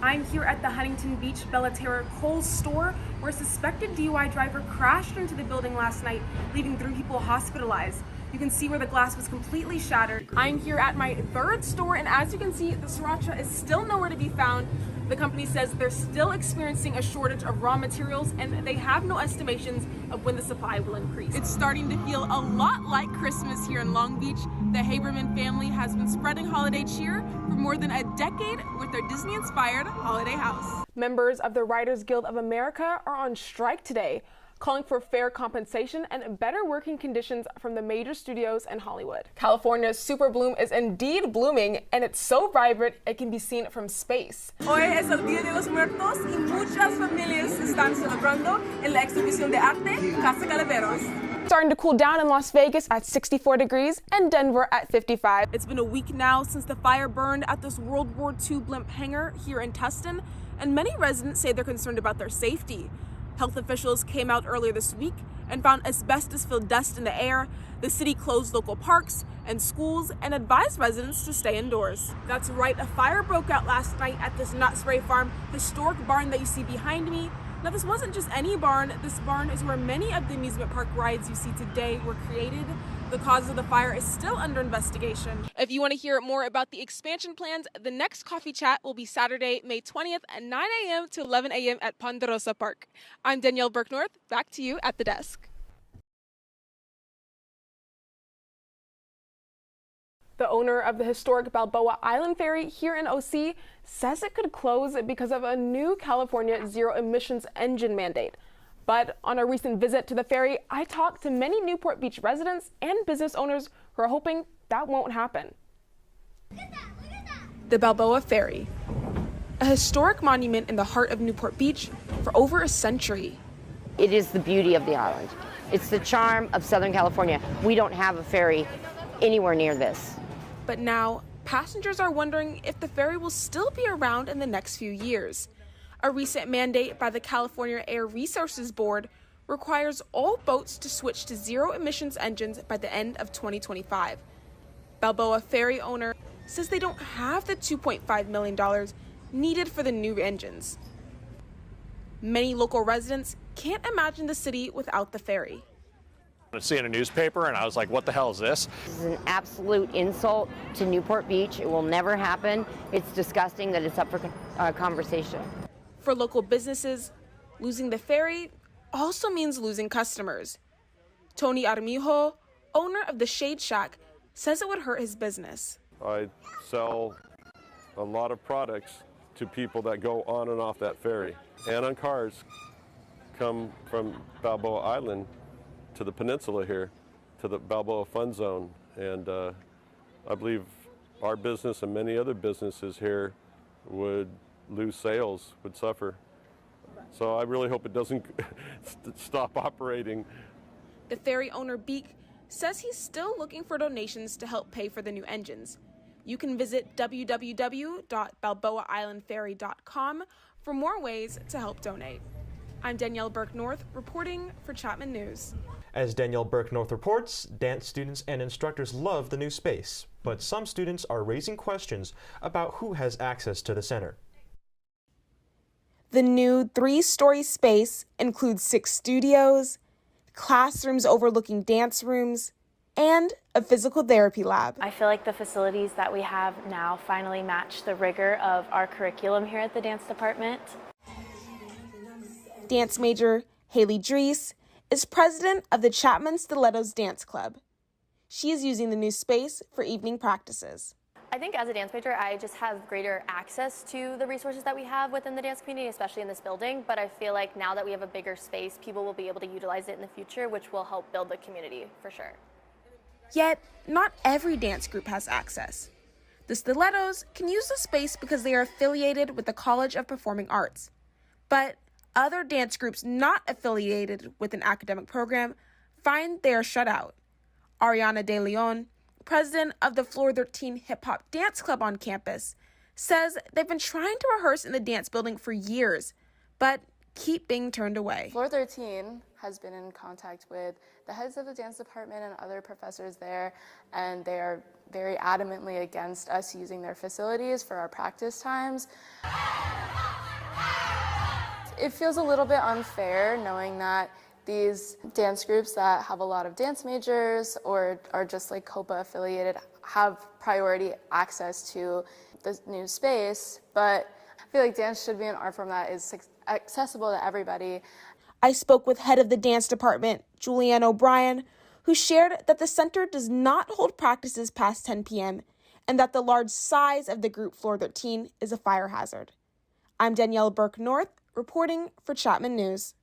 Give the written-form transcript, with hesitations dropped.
I'm here at the Huntington Beach Bellaterra Kohl's store, where a suspected DUI driver crashed into the building last night, leaving 3 people hospitalized. You can see where the glass was completely shattered. I'm here at my third store, and as you can see, the sriracha is still nowhere to be found. The company says they're still experiencing a shortage of raw materials, and they have no estimations of when the supply will increase. It's starting to feel a lot like Christmas here in Long Beach. The Haberman family has been spreading holiday cheer for more than a decade with their Disney-inspired holiday house. Members of the Writers Guild of America are on strike today, calling for fair compensation and better working conditions from the major studios in Hollywood. California's super bloom is indeed blooming, and it's so vibrant it can be seen from space. Hoy es el Día de los Muertos y muchas familias están celebrando en la exhibición de arte Casa Calaveros. Starting to cool down in Las Vegas at 64 degrees and Denver at 55. It's been a week now since the fire burned at this World War II blimp hangar here in Tustin, and many residents say they're concerned about their safety. Health officials came out earlier this week and found asbestos-filled dust in the air. The city closed local parks and schools and advised residents to stay indoors. That's right, a fire broke out last night at this Nut Spray Farm historic barn that you see behind me. Now, this wasn't just any barn. This barn is where many of the amusement park rides you see today were created. The cause of the fire is still under investigation. If you want to hear more about the expansion plans, the next coffee chat will be Saturday, May 20th at 9 a.m. to 11 a.m. at Ponderosa Park. I'm Danyelle Burke. Back to you at the desk. The owner of the historic Balboa Island Ferry here in OC says it could close because of a new California zero-emissions engine mandate. But on a recent visit to the ferry, I talked to many Newport Beach residents and business owners who are hoping that won't happen. Look at that. The Balboa Ferry, a historic monument in the heart of Newport Beach for over a century. It is the beauty of the island. It's the charm of Southern California. We don't have a ferry anywhere near this. But now, passengers are wondering if the ferry will still be around in the next few years. A recent mandate by the California Air Resources Board requires all boats to switch to zero-emissions engines by the end of 2025. Balboa Ferry owner says they don't have the $2.5 million needed for the new engines. Many local residents can't imagine the city without the ferry. I see in a newspaper and I was like, what the hell is this? This is an absolute insult to Newport Beach. It will never happen. It's disgusting that it's up for conversation. For local businesses, losing the ferry also means losing customers. Tony Armijo, owner of the Shade Shack, says it would hurt his business. I sell a lot of products to people that go on and off that ferry, and on cars come from Balboa Island to the peninsula here, to the Balboa Fun Zone, and I believe our business and many other businesses here would lose sales, would suffer. So I really hope it doesn't stop operating. The ferry owner Beek says he's still looking for donations to help pay for the new engines. You can visit www.balboaislandferry.com for more ways to help donate. I'm Danyelle Burke reporting for Chapman News. As Danyelle Burke reports, dance students and instructors love the new space, but some students are raising questions about who has access to the center. The new 3-story space includes 6 studios, classrooms overlooking dance rooms, and a physical therapy lab. I feel like the facilities that we have now finally match the rigor of our curriculum here at the dance department. Dance major Haley Drees is president of the Chapman Stilettos Dance Club. She is using the new space for evening practices. I think as a dance major, I just have greater access to the resources that we have within the dance community, especially in this building. But I feel like now that we have a bigger space, people will be able to utilize it in the future, which will help build the community for sure. Yet, not every dance group has access. The Stilettos can use the space because they are affiliated with the College of Performing Arts. But other dance groups not affiliated with an academic program find they are shut out. Ariana De Leon, president of the Floor 13 Hip Hop Dance Club on campus, says they've been trying to rehearse in the dance building for years, but keep being turned away. Floor 13 has been in contact with the heads of the dance department and other professors there, and they are very adamantly against us using their facilities for our practice times. It feels a little bit unfair knowing that these dance groups that have a lot of dance majors or are just like COPA affiliated have priority access to the new space, but I feel like dance should be an art form that is accessible to everybody. I spoke with head of the dance department, Julianne O'Brien, who shared that the center does not hold practices past 10 p.m. and that the large size of the group Floor 13 is a fire hazard. I'm Danyelle Burke North, reporting for Chapman News.